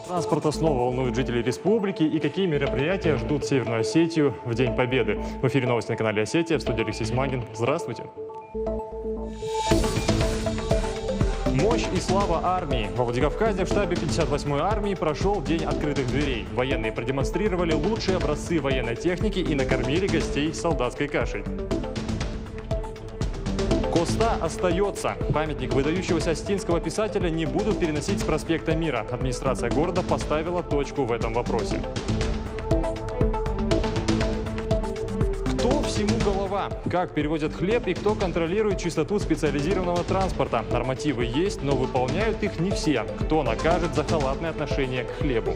Транспорта снова волнуют жителей республики и какие мероприятия ждут Северную Осетию в День Победы. В эфире новости на канале «Осетия», в студии Алексей Смагин. Здравствуйте. Мощь и слава армии. Во Владикавказе в штабе 58-й армии прошел День открытых дверей. Военные продемонстрировали лучшие образцы военной техники и накормили гостей солдатской кашей. Коста остается. Памятник выдающегося остинского писателя не будут переносить с проспекта Мира. Администрация города поставила точку в этом вопросе. Кто всему голова? Как перевозят хлеб и кто контролирует чистоту специализированного транспорта? Нормативы есть, но выполняют их не все. Кто накажет за халатное отношение к хлебу?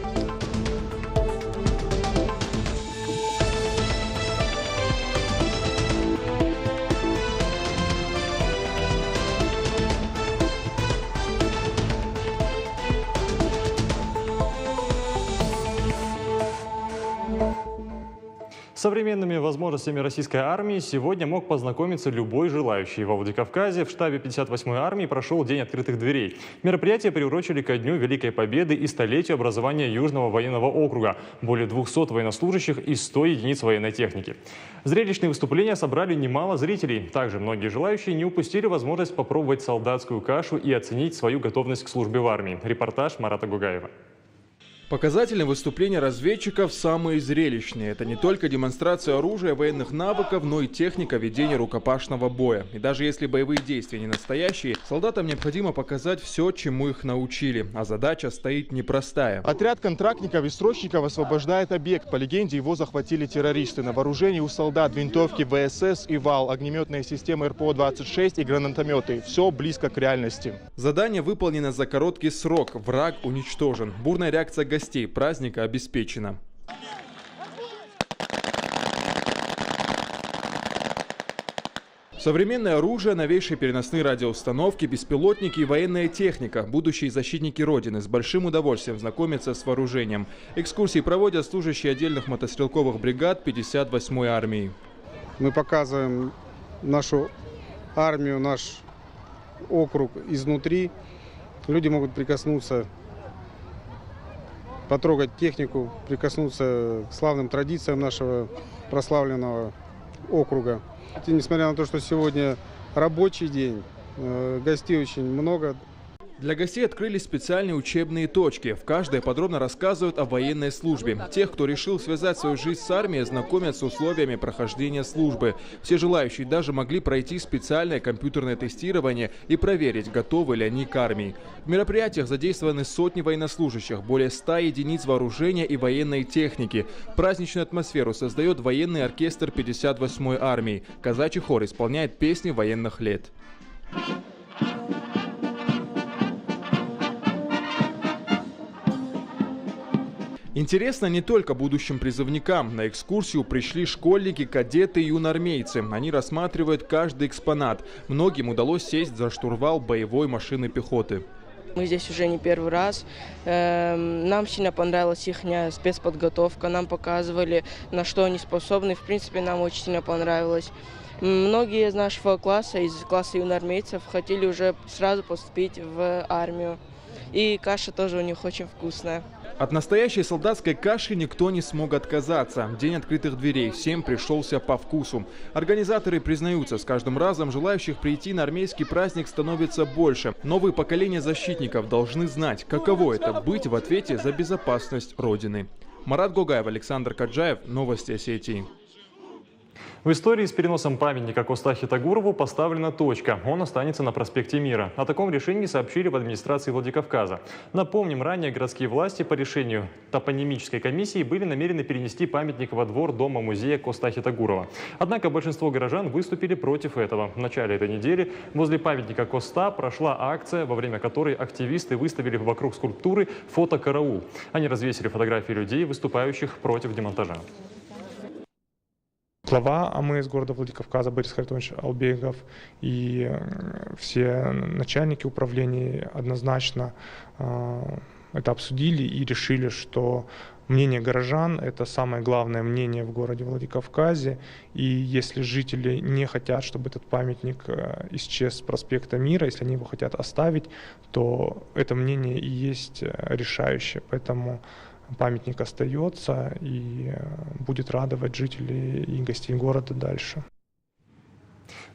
С современными возможностями российской армии сегодня мог познакомиться любой желающий. Во Владикавказе в штабе 58-й армии прошел День открытых дверей. Мероприятие приурочили ко Дню Великой Победы и столетию образования Южного военного округа. Более 200 военнослужащих и 100 единиц военной техники. Зрелищные выступления собрали немало зрителей. Также многие желающие не упустили возможность попробовать солдатскую кашу и оценить свою готовность к службе в армии. Репортаж Марата Гугаева. Показательные выступления разведчиков самые зрелищные. Это не только демонстрация оружия, военных навыков, но и техника ведения рукопашного боя. И даже если боевые действия не настоящие, солдатам необходимо показать все, чему их научили. А задача стоит непростая. Отряд контрактников и срочников освобождает объект. По легенде, его захватили террористы. На вооружении у солдат винтовки ВСС и ВАЛ, огнеметные системы РПО-26 и гранатометы. Все близко к реальности. Задание выполнено за короткий срок. Враг уничтожен. Бурная реакция гостей праздника обеспечена. Современное оружие, новейшие переносные радиоустановки, беспилотники и военная техника. Будущие защитники Родины с большим удовольствием знакомятся с вооружением. Экскурсии проводят служащие отдельных мотострелковых бригад 58-й армии. Мы показываем нашу армию, наш округ изнутри. Люди могут прикоснуться, потрогать технику, прикоснуться к славным традициям нашего прославленного округа. И несмотря на то, что сегодня рабочий день, гостей очень много. Для гостей открылись специальные учебные точки. В каждой подробно рассказывают о военной службе. Тех, кто решил связать свою жизнь с армией, знакомят с условиями прохождения службы. Все желающие даже могли пройти специальное компьютерное тестирование и проверить, готовы ли они к армии. В мероприятиях задействованы сотни военнослужащих, более 100 единиц вооружения и военной техники. Праздничную атмосферу создает военный оркестр 58-й армии. Казачий хор исполняет песни военных лет. Интересно не только будущим призывникам. На экскурсию пришли школьники, кадеты и юноармейцы. Они рассматривают каждый экспонат. Многим удалось сесть за штурвал боевой машины пехоты. Мы здесь уже не первый раз. Нам сильно понравилась их спецподготовка. Нам показывали, на что они способны. В принципе, нам очень сильно понравилось. Многие из нашего класса, из класса юноармейцев, хотели уже сразу поступить в армию. И каша тоже у них очень вкусная. От настоящей солдатской каши никто не смог отказаться. День открытых дверей всем пришелся по вкусу. Организаторы признаются, с каждым разом желающих прийти на армейский праздник становится больше. Новые поколения защитников должны знать, каково это быть в ответе за безопасность Родины. Марат Гугаев, Александр Каджаев. Новости Осетии. В истории с переносом памятника Коста Хитагурову поставлена точка. Он останется на проспекте Мира. О таком решении сообщили в администрации Владикавказа. Напомним, ранее городские власти по решению топонимической комиссии были намерены перенести памятник во двор дома-музея Коста Хитагурова. Однако большинство горожан выступили против этого. В начале этой недели возле памятника Коста прошла акция, во время которой активисты выставили вокруг скульптуры фото-караул. Они развесили фотографии людей, выступающих против демонтажа. Глава АМС города Владикавказа Борис Харитонович Албегов и все начальники управлений однозначно это обсудили и решили, что Мнение горожан – это самое главное мнение в городе Владикавказе. И если жители не хотят, чтобы этот памятник исчез с проспекта Мира, если они его хотят оставить, то это мнение и есть решающее. Поэтому памятник остается и будет радовать жителей и гостей города дальше.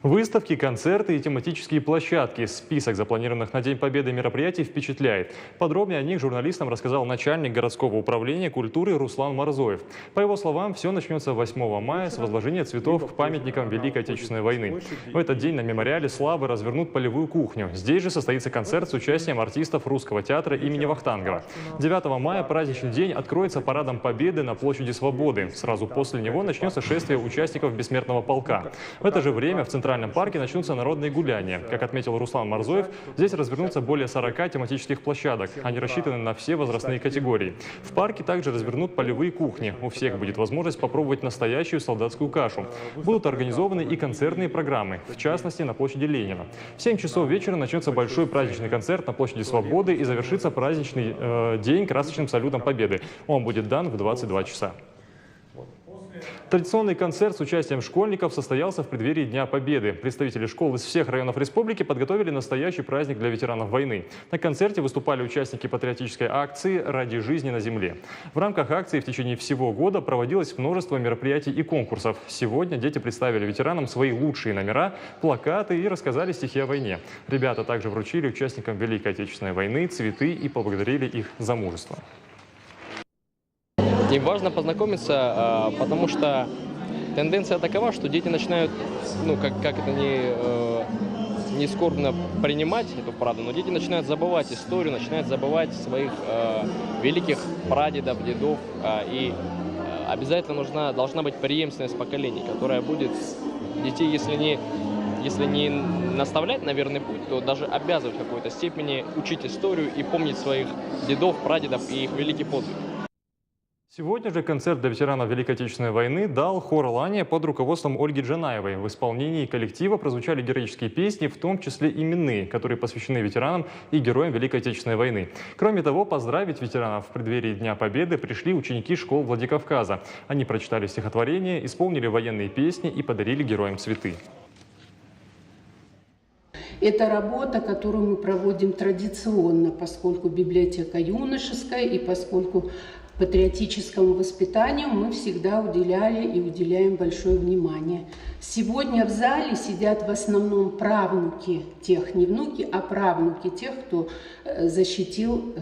Выставки, концерты и тематические площадки. Список запланированных на День Победы мероприятий впечатляет. Подробнее о них журналистам рассказал начальник городского управления культуры Руслан Марзоев. По его словам, все начнется 8 мая с возложения цветов к памятникам Великой Отечественной войны. В этот день на мемориале Славы развернут полевую кухню. Здесь же состоится концерт с участием артистов Русского театра имени Вахтангова. 9 мая праздничный день откроется парадом Победы на площади Свободы. Сразу после него начнется шествие участников Бессмертного полка. В это же время в Центральном парке начнутся народные гуляния. Как отметил Руслан Марзоев, здесь развернутся более 40 тематических площадок. Они рассчитаны на все возрастные категории. В парке также развернут полевые кухни. У всех будет возможность попробовать настоящую солдатскую кашу. Будут организованы и концертные программы, в частности на площади Ленина. В 7 часов вечера начнется большой праздничный концерт на площади Свободы и завершится праздничный день красочным салютом Победы. Он будет дан в 22 часа. Традиционный концерт с участием школьников состоялся в преддверии Дня Победы. Представители школ из всех районов республики подготовили настоящий праздник для ветеранов войны. На концерте выступали участники патриотической акции «Ради жизни на земле». В рамках акции в течение всего года проводилось множество мероприятий и конкурсов. Сегодня дети представили ветеранам свои лучшие номера, плакаты и рассказали стихи о войне. Ребята также вручили участникам Великой Отечественной войны цветы и поблагодарили их за мужество. Им важно познакомиться, потому что тенденция такова, что дети начинают, как это не скорбно принимать эту правду, но дети начинают забывать историю, начинают забывать своих великих прадедов, дедов. И обязательно должна быть преемственность поколений, которая будет детей, если не наставлять на верный путь, то даже обязывать в какой-то степени учить историю и помнить своих дедов, прадедов и их великий подвиг. Сегодня же концерт для ветеранов Великой Отечественной войны дал хор «Лания» под руководством Ольги Джанаевой. В исполнении коллектива прозвучали героические песни, в том числе именные, которые посвящены ветеранам и героям Великой Отечественной войны. Кроме того, поздравить ветеранов в преддверии Дня Победы пришли ученики школ Владикавказа. Они прочитали стихотворения, исполнили военные песни и подарили героям цветы. Это работа, которую мы проводим традиционно, поскольку библиотека юношеская и поскольку патриотическому воспитанию мы всегда уделяли и уделяем большое внимание. Сегодня в зале сидят в основном правнуки тех, не внуки, а правнуки тех, кто защитил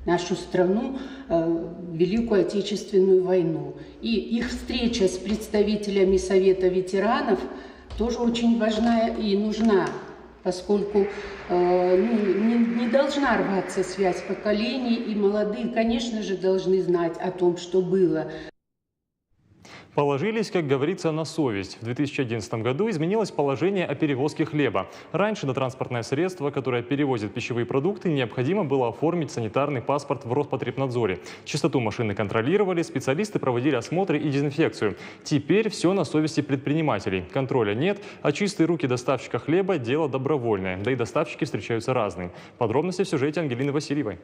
нашу страну в Великую Отечественную войну. И их встреча с представителями Совета ветеранов тоже очень важна и нужна, поскольку не должна рваться связь поколений, и молодые, конечно же, должны знать о том, что было. Положились, как говорится, на совесть. В 2011 году изменилось положение о перевозке хлеба. Раньше на транспортное средство, которое перевозит пищевые продукты, необходимо было оформить санитарный паспорт в Роспотребнадзоре. Чистоту машины контролировали, специалисты проводили осмотры и дезинфекцию. Теперь все на совести предпринимателей. Контроля нет, а чистые руки доставщика хлеба – дело добровольное. Да и доставщики встречаются разные. Подробности в сюжете Ангелины Васильевой.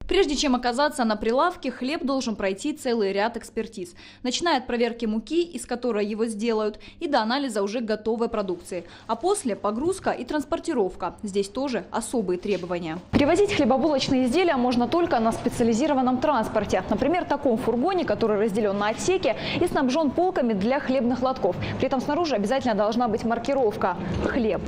Прежде чем оказаться на прилавке, хлеб должен пройти целый ряд экспертиз. Начиная от проверки муки, из которой его сделают, и до анализа уже готовой продукции. А после погрузка и транспортировка. Здесь тоже особые требования. Перевозить хлебобулочные изделия можно только на специализированном транспорте. Например, таком фургоне, который разделен на отсеки и снабжен полками для хлебных лотков. При этом снаружи обязательно должна быть маркировка «Хлеб».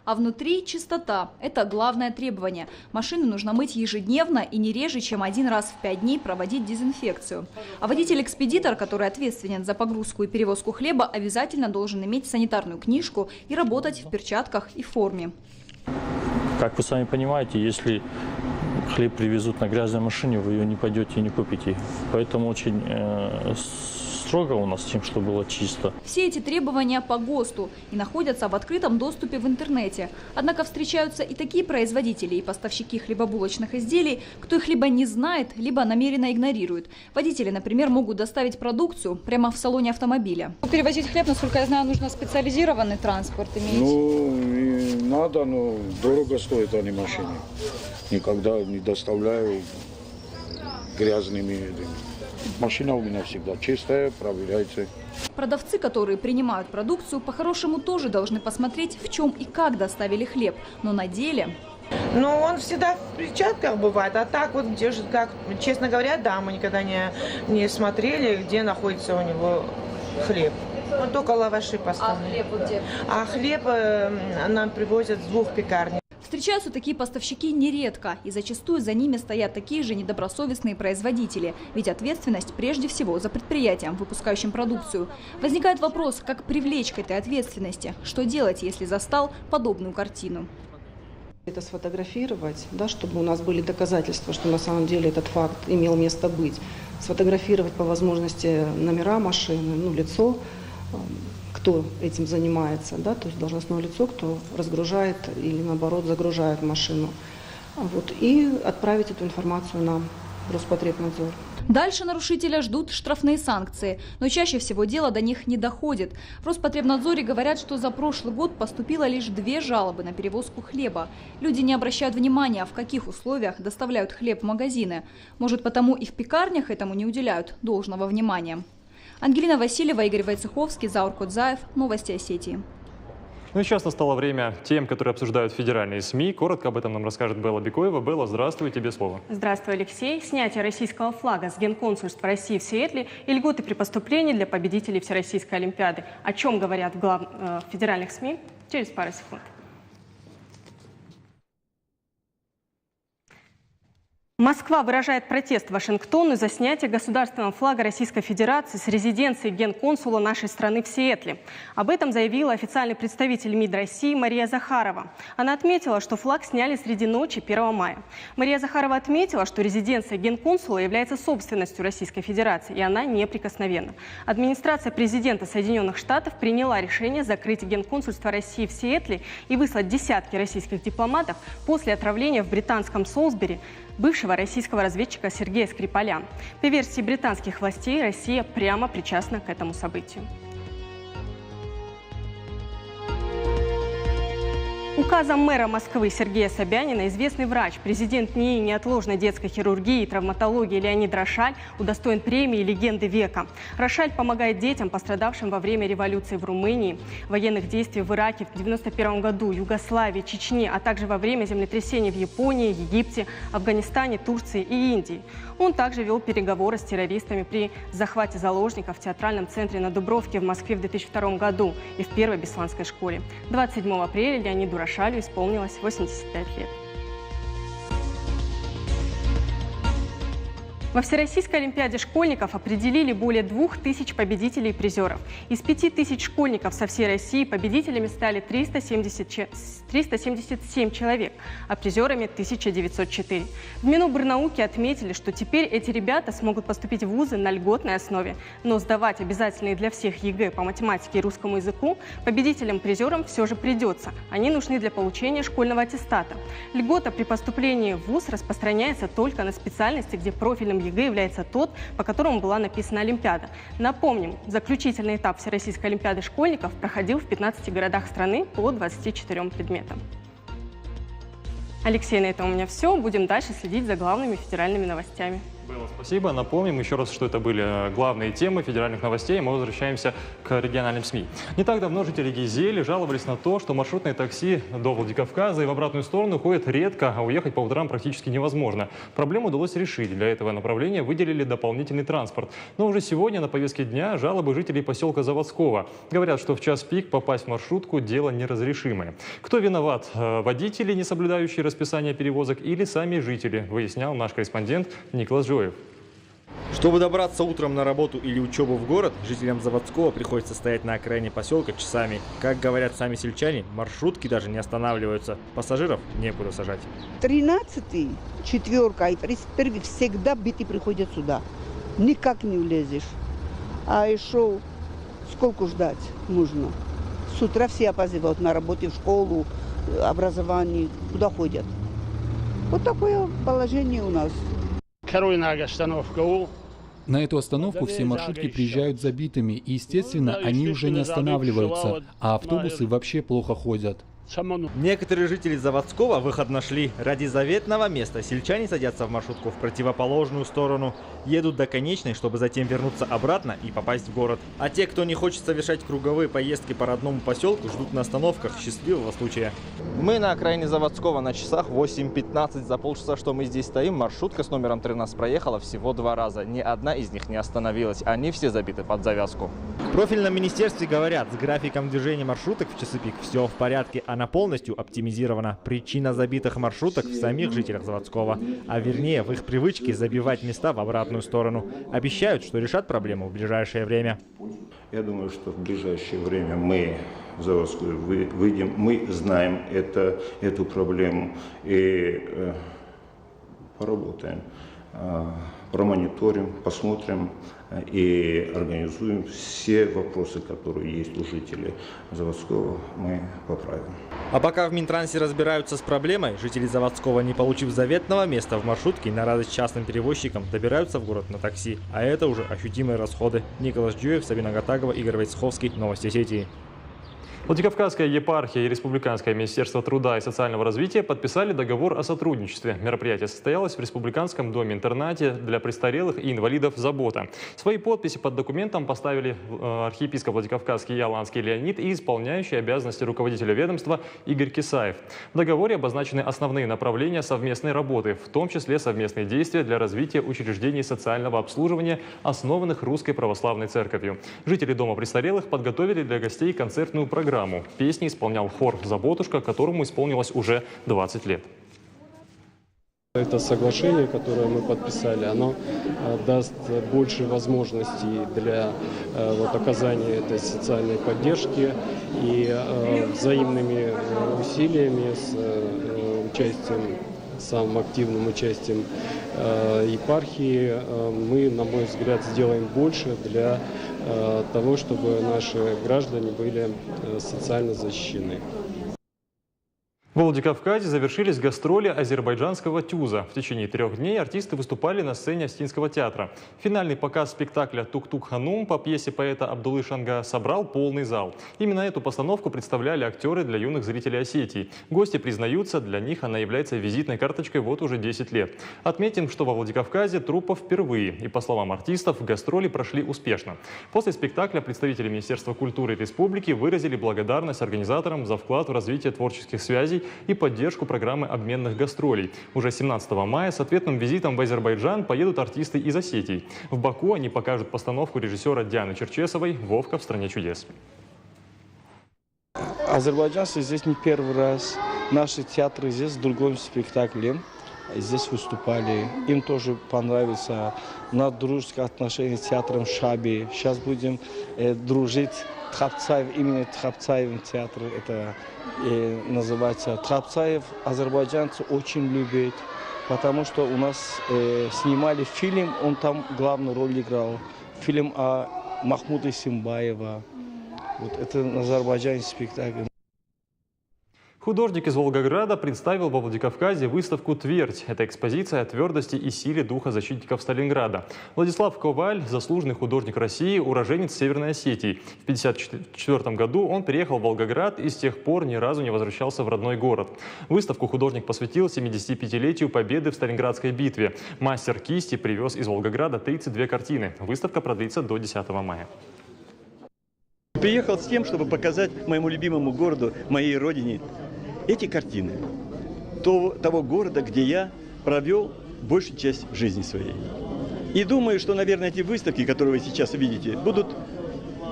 А внутри чистота – это главное требование. Машины нужно мыть ежедневно и не реже, чем 1 раз в 5 дней проводить дезинфекцию. А водитель-экспедитор, который ответственен за погрузку и перевозку хлеба, обязательно должен иметь санитарную книжку и работать в перчатках и форме. Как вы сами понимаете, если хлеб привезут на грязной машине, вы ее не пойдете и не купите. Поэтому очень строго у нас с тем, что было чисто. Все эти требования по ГОСТу и находятся в открытом доступе в интернете. Однако встречаются и такие производители и поставщики хлебобулочных изделий, кто их либо не знает, либо намеренно игнорирует. Водители, например, могут доставить продукцию прямо в салоне автомобиля. Перевозить хлеб, насколько я знаю, нужно специализированный транспорт иметь. Ну, и надо, но дорого стоит, а не машины. Никогда не доставляю грязными. Машина у меня всегда чистая, проверяйте. Продавцы, которые принимают продукцию, по-хорошему тоже должны посмотреть, в чем и как доставили хлеб. Но на деле... Ну, он всегда в перчатках бывает, а так вот, как, честно говоря, да, мы никогда не смотрели, где находится у него хлеб. Он только лаваши поставлены. А хлеб где? А хлеб нам привозят с 2 пекарни. Встречаются такие поставщики нередко, и зачастую за ними стоят такие же недобросовестные производители. Ведь ответственность прежде всего за предприятием, выпускающим продукцию. Возникает вопрос, как привлечь к этой ответственности? Что делать, если застал подобную картину? Это сфотографировать, да, чтобы у нас были доказательства, что на самом деле этот факт имел место быть. Сфотографировать по возможности номера машины, ну, лицо, кто этим занимается, да, то есть должностное лицо, кто разгружает или наоборот загружает машину. Вот, и отправить эту информацию нам, в Роспотребнадзор. Дальше нарушителя ждут штрафные санкции, но чаще всего дело до них не доходит. В Роспотребнадзоре говорят, что за прошлый год поступило лишь 2 жалобы на перевозку хлеба. Люди не обращают внимания, в каких условиях доставляют хлеб в магазины. Может, потому и в пекарнях этому не уделяют должного внимания. Ангелина Васильева, Игорь Войцеховский, Заур Кодзаев. Новости Осетии. Ну и сейчас настало время тем, которые обсуждают федеральные СМИ. Коротко об этом нам расскажет Белла Бекоева. Белла, здравствуй, тебе слово. Здравствуй, Алексей. Снятие российского флага с Генконсульства России в Сиэтле и льготы при поступлении для победителей Всероссийской Олимпиады. О чем говорят в федеральных СМИ? Через пару секунд. Москва выражает протест Вашингтону за снятие государственного флага Российской Федерации с резиденции генконсула нашей страны в Сиэтле. Об этом заявила официальный представитель МИД России Мария Захарова. Она отметила, что флаг сняли среди ночи 1 мая. Мария Захарова отметила, что резиденция генконсула является собственностью Российской Федерации, и она неприкосновенна. Администрация президента Соединенных Штатов приняла решение закрыть генконсульство России в Сиэтле и выслать десятки российских дипломатов после отравления в британском Солсбери бывшего российского разведчика Сергея Скрипаля. По версии британских властей, Россия прямо причастна к этому событию. Указом мэра Москвы Сергея Собянина известный врач, президент НИИ неотложной детской хирургии и травматологии Леонид Рошаль удостоен премии «Легенды века». Рошаль помогает детям, пострадавшим во время революции в Румынии, военных действий в Ираке в 1991 году, Югославии, Чечне, а также во время землетрясений в Японии, Египте, Афганистане, Турции и Индии. Он также вел переговоры с террористами при захвате заложников в театральном центре на Дубровке в Москве в 2002 году и в Первой Бесланской школе. 27 апреля Леониду Рошалю исполнилось 85 лет. Во Всероссийской Олимпиаде школьников определили более 2000 победителей и призеров. Из 5000 школьников со всей России победителями стали 377 человек, а призерами 1904. В Минобрнауки отметили, что теперь эти ребята смогут поступить в вузы на льготной основе. Но сдавать обязательные для всех ЕГЭ по математике и русскому языку победителям-призерам все же придется. Они нужны для получения школьного аттестата. Льгота при поступлении в вуз распространяется только на специальности, где профильным ЕГЭ является тот, по которому была написана Олимпиада. Напомним, заключительный этап Всероссийской Олимпиады школьников проходил в 15 городах страны по 24 предметам. Алексей, на этом у меня все. Будем дальше следить за главными федеральными новостями. Белла, спасибо. Напомним еще раз, что это были главные темы федеральных новостей. Мы возвращаемся к региональным СМИ. Не так давно жители Гизели жаловались на то, что маршрутные такси до Владикавказа и в обратную сторону ходят редко, а уехать по утрам практически невозможно. Проблему удалось решить. Для этого направления выделили дополнительный транспорт. Но уже сегодня на повестке дня жалобы жителей поселка Заводского. Говорят, что в час пик попасть в маршрутку – дело неразрешимое. Кто виноват? Водители, не соблюдающие расписание перевозок, или сами жители? Выяснял наш корреспондент Николас Жоев. Чтобы добраться утром на работу или учебу в город, жителям Заводского приходится стоять на окраине поселка часами. Как говорят сами сельчане, маршрутки даже не останавливаются. Пассажиров некуда сажать. 13-й, 4-ка и 31-й всегда биты приходят сюда. Никак не улезешь. А еще сколько ждать нужно? С утра все опаздывают на работе, в школу, образование, куда ходят. Вот такое положение у нас. На эту остановку все маршрутки приезжают забитыми, и, естественно, они уже не останавливаются, а автобусы вообще плохо ходят. Некоторые жители Заводского выход нашли. Ради заветного места сельчане садятся в маршрутку в противоположную сторону, едут до конечной, чтобы затем вернуться обратно и попасть в город. А те, кто не хочет совершать круговые поездки по родному поселку, ждут на остановках счастливого случая. Мы на окраине Заводского, на часах 8:15. За полчаса, что мы здесь стоим, маршрутка с номером 13 проехала всего 2 раза. Ни одна из них не остановилась. Они все забиты под завязку. В профильном министерстве говорят, с графиком движения маршруток в часы пик все в порядке. Она полностью оптимизирована. Причина забитых маршруток в самих жителях Заводского, а вернее в их привычке забивать места в обратную сторону. Обещают, что решат проблему в ближайшее время. Я думаю, что в ближайшее время мы в Заводскую выйдем, мы знаем эту проблему и поработаем, промониторим, посмотрим и организуем все вопросы, которые есть у жителей Заводского, мы поправим. А пока в Минтрансе разбираются с проблемой, жители Заводского, не получив заветного места в маршрутке, на радость частным перевозчикам добираются в город на такси. А это уже ощутимые расходы. Николай Джуев, Сабина Гатагова, Игорь Войцеховский. Новости Осетии. Владикавказская епархия и Республиканское министерство труда и социального развития подписали договор о сотрудничестве. Мероприятие состоялось в Республиканском доме-интернате для престарелых и инвалидов «Забота». Свои подписи под документом поставили архиепископ Владикавказский Яланский Леонид и исполняющий обязанности руководителя ведомства Игорь Кисаев. В договоре обозначены основные направления совместной работы, в том числе совместные действия для развития учреждений социального обслуживания, основанных Русской Православной Церковью. Жители дома престарелых подготовили для гостей концертную программу. Песни исполнял хор «Заботушка», которому исполнилось уже 20 лет. Это соглашение, которое мы подписали, оно даст больше возможностей для оказания этой социальной поддержки и взаимными усилиями с участием, самым активным участием епархии мы, на мой взгляд, сделаем больше для того, чтобы наши граждане были социально защищены. В Владикавказе завершились гастроли азербайджанского тюза. В течение 3 дней артисты выступали на сцене Остинского театра. Финальный показ спектакля «Тук-тук-ханум» по пьесе поэта Абдулы Шанга собрал полный зал. Именно эту постановку представляли актеры для юных зрителей Осетии. Гости признаются, для них она является визитной карточкой вот уже 10 лет. Отметим, что во Владикавказе труппа впервые. И, по словам артистов, гастроли прошли успешно. После спектакля представители Министерства культуры республики выразили благодарность организаторам за вклад в развитие творческих связей и поддержку программы обменных гастролей. Уже 17 мая с ответным визитом в Азербайджан поедут артисты из Осетии. В Баку они покажут постановку режиссера Дианы Черчесовой «Вовка в стране чудес». Азербайджанцы здесь не первый раз. Наши театры здесь с другим спектаклем здесь выступали. Им тоже понравится. На дружеские отношения с театром Шаби. Сейчас будем дружить. Тхапцаев, именно Тхапцаевым театр, это называется Тхапцаев. Азербайджанцы очень любят, потому что у нас снимали фильм, он там главную роль играл. Фильм о Махмуде Симбаева. Вот это азербайджанский спектакль. Художник из Волгограда представил во Владикавказе выставку «Твердь». Это экспозиция о твердости и силе духа защитников Сталинграда. Владислав Коваль – заслуженный художник России, уроженец Северной Осетии. В 1954 году он приехал в Волгоград и с тех пор ни разу не возвращался в родной город. Выставку художник посвятил 75-летию победы в Сталинградской битве. Мастер кисти привез из Волгограда 32 картины. Выставка продлится до 10 мая. Приехал с тем, чтобы показать моему любимому городу, моей родине, эти картины того города, где я провел большую часть жизни своей. И думаю, что, наверное, эти выставки, которые вы сейчас видите, будут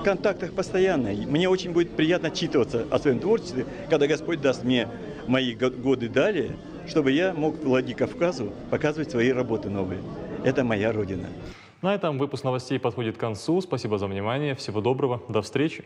в контактах постоянно. Мне очень будет приятно отчитываться о своем творчестве, когда Господь даст мне мои годы далее, чтобы я мог Владикавказу показывать свои работы новые. Это моя родина. На этом выпуск новостей подходит к концу. Спасибо за внимание. Всего доброго. До встречи.